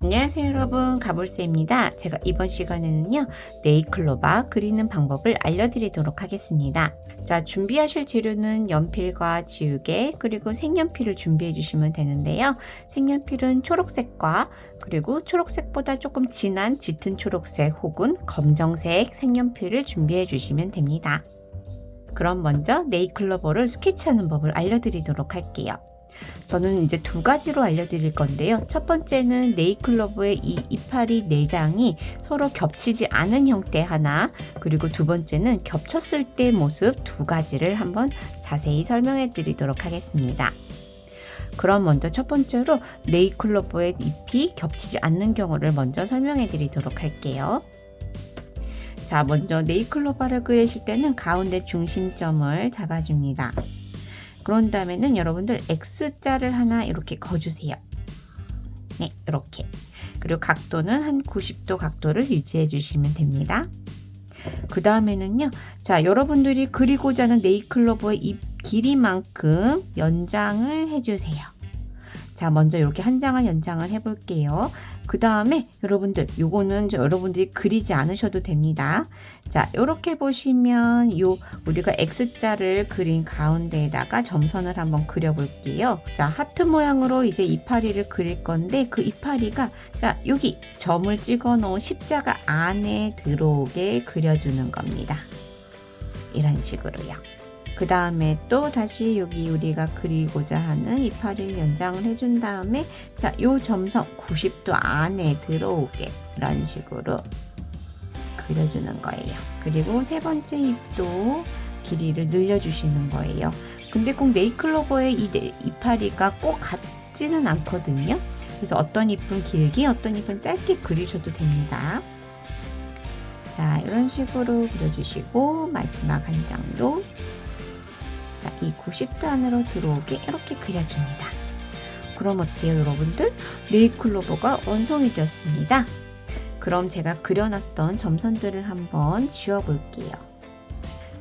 안녕하세요 여러분, 가볼세입니다. 제가 이번 시간에는요 네잎클로버 그리는 방법을 알려드리도록 하겠습니다. 자, 준비하실 재료는 연필과 지우개 그리고 색연필을 준비해 주시면 되는데요. 색연필은 초록색과 그리고 초록색보다 조금 진한 짙은 초록색 혹은 검정색 색연필을 준비해 주시면 됩니다. 그럼 먼저 네잎클로버를 스케치하는 법을 알려드리도록 할게요. 저는 이제 두 가지로 알려드릴 건데요. 첫 번째는 네잎클로버의 이 이파리 내장이 서로 겹치지 않은 형태 하나, 그리고 두 번째는 겹쳤을 때 모습 두 가지를 한번 자세히 설명해 드리도록 하겠습니다. 그럼 먼저 첫 번째로 네잎클로버의 잎이 겹치지 않는 경우를 먼저 설명해 드리도록 할게요. 자, 먼저 네잎클로버를 그리실 때는 가운데 중심점을 잡아줍니다. 그런 다음에는 여러분들 X자를 하나 이렇게 그어주세요. 네, 이렇게. 그리고 각도는 한 90도 각도를 유지해 주시면 됩니다. 그 다음에는요, 자, 여러분들이 그리고자 하는 네잎클로버의 잎 길이만큼 연장을 해주세요. 자, 먼저 이렇게 한 장을 연장을 해볼게요. 그 다음에 여러분들, 요거는 여러분들이 그리지 않으셔도 됩니다. 자, 이렇게 보시면 우리가 X자를 그린 가운데에다가 점선을 한번 그려볼게요. 자, 하트 모양으로 이제 이파리를 그릴 건데 그 이파리가 자, 여기 점을 찍어 놓은 십자가 안에 들어오게 그려주는 겁니다. 이런 식으로요. 그 다음에 또 다시 여기 우리가 그리고자 하는 이파리를 연장을 해준 다음에 자, 요 점선 90도 안에 들어오게 이런 식으로 그려주는 거예요. 그리고 세 번째 잎도 길이를 늘려주시는 거예요. 근데 꼭 네잎클로버의 이 이파리가 꼭 같지는 않거든요. 그래서 어떤 잎은 길게 어떤 잎은 짧게 그리셔도 됩니다. 자, 이런 식으로 그려주시고 마지막 한 장도 자, 이 90도 안으로 들어오게 이렇게 그려줍니다. 그럼 어때요 여러분들? 네잎클로버가 완성이 되었습니다. 그럼 제가 그려놨던 점선들을 한번 지워볼게요.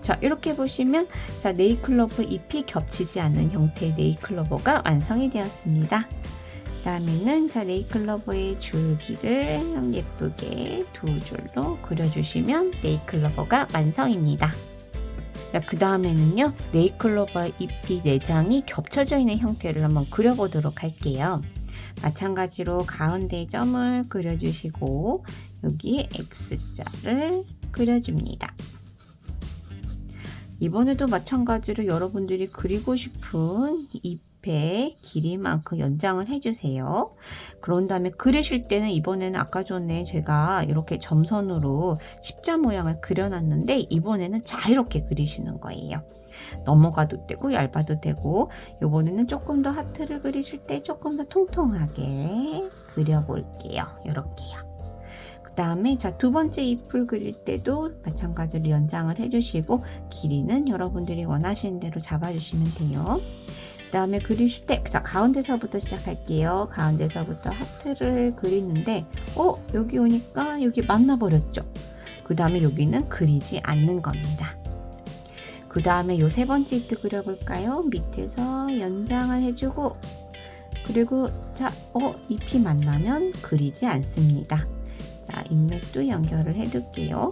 자, 이렇게 보시면 자, 네잎클로버 잎이 겹치지 않는 형태의 네잎클로버가 완성이 되었습니다. 그 다음에는 자, 네잎클로버의 줄기를 예쁘게 두 줄로 그려주시면 네잎클로버가 완성입니다. 그 다음에는요, 네잎클로버 잎이 내장이 겹쳐져 있는 형태를 한번 그려보도록 할게요. 마찬가지로 가운데 점을 그려주시고 여기에 X자를 그려줍니다. 이번에도 마찬가지로 여러분들이 그리고 싶은 잎의 길이만큼 연장을 해주세요. 그런 다음에 그리실 때는 이번에는 아까 전에 제가 이렇게 점선으로 십자 모양을 그려놨는데 이번에는 자유롭게 그리시는 거예요. 넘어가도 되고 얇아도 되고, 이번에는 조금 더 하트를 그리실 때 조금 더 통통하게 그려볼게요. 이렇게요. 그 다음에 자, 두 번째 잎을 그릴 때도 마찬가지로 연장을 해주시고 길이는 여러분들이 원하시는 대로 잡아주시면 돼요. 그 다음에 그리실 때 자, 가운데서부터 시작할게요. 가운데서부터 하트를 그리는데 여기 오니까 여기 만나버렸죠. 그 다음에 여기는 그리지 않는 겁니다. 그 다음에 요 세 번째 잎도 그려볼까요? 밑에서 연장을 해주고 그리고 자, 잎이 만나면 그리지 않습니다. 자, 잎맥도 연결을 해둘게요.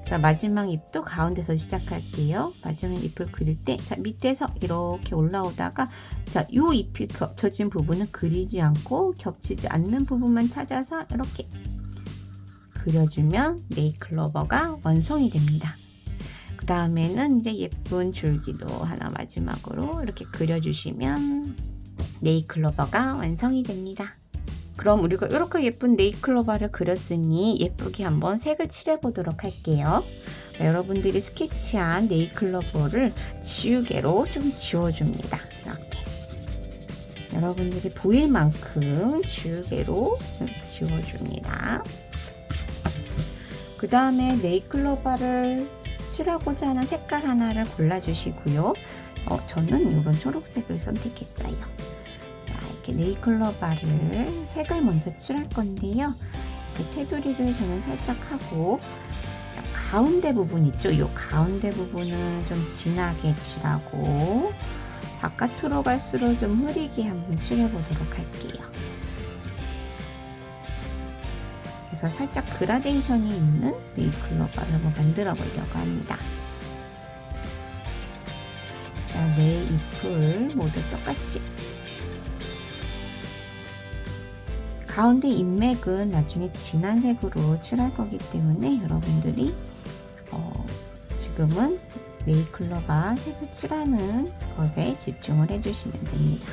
자, 마지막 잎도 가운데서 시작할게요. 마지막 잎을 그릴 때 자, 밑에서 이렇게 올라오다가 자, 요 잎이 겹쳐진 부분은 그리지 않고 겹치지 않는 부분만 찾아서 이렇게 그려주면 네잎클로버가 완성이 됩니다. 그 다음에는 이제 예쁜 줄기도 하나 마지막으로 이렇게 그려주시면 네잎클로버가 완성이 됩니다. 그럼 우리가 이렇게 예쁜 네잎클로버를 그렸으니 예쁘게 한번 색을 칠해 보도록 할게요. 여러분들이 스케치한 네잎클로버를 지우개로 좀 지워줍니다. 이렇게 여러분들이 보일 만큼 지우개로 지워줍니다. 그 다음에 네잎클로버를 칠하고자 하는 색깔 하나를 골라주시고요. 저는 이런 초록색을 선택했어요. 네잎클로버를 색을 먼저 칠할 건데요. 테두리를 저는 살짝 하고 자, 가운데 부분 있죠? 이 가운데 부분을 좀 진하게 칠하고 바깥으로 갈수록 좀 흐리게 한번 칠해보도록 할게요. 그래서 살짝 그라데이션이 있는 네잎클로버를 한번 만들어 보려고 합니다. 자, 네 잎을 모두 똑같이. 가운데 잎맥은 나중에 진한 색으로 칠할 거기 때문에 여러분들이 지금은 네잎클로버 색을 칠하는 것에 집중을 해주시면 됩니다.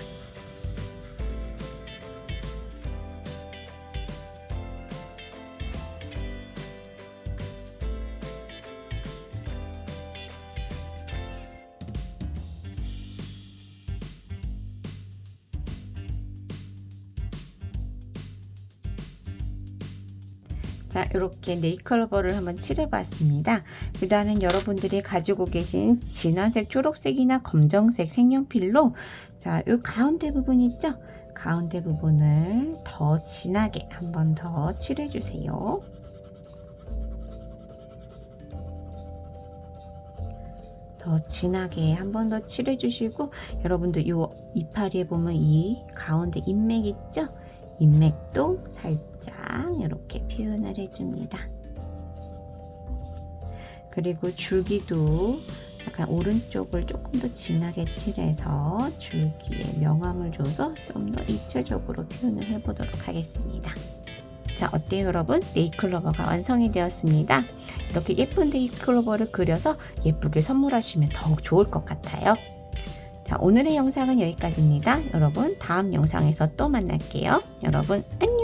자, 이렇게 네잎클로버를 한번 칠해봤습니다. 그 다음엔 여러분들이 가지고 계신 진한색 초록색이나 검정색 색연필로 자, 이 가운데 부분 있죠? 가운데 부분을 더 진하게 한 번 더 칠해주세요. 더 진하게 한 번 더 칠해주시고 여러분들 이 이파리에 보면 이 가운데 잎맥 있죠? 잎맥도 살짝 이렇게 표현을 해줍니다. 그리고 줄기도 약간 오른쪽을 조금 더 진하게 칠해서 줄기에 명암을 줘서 좀 더 입체적으로 표현을 해보도록 하겠습니다. 자, 어때요 여러분? 네잎클로버가 완성이 되었습니다. 이렇게 예쁜 네잎클로버를 그려서 예쁘게 선물하시면 더욱 좋을 것 같아요. 자, 오늘의 영상은 여기까지입니다. 여러분 다음 영상에서 또 만날게요. 여러분 안녕.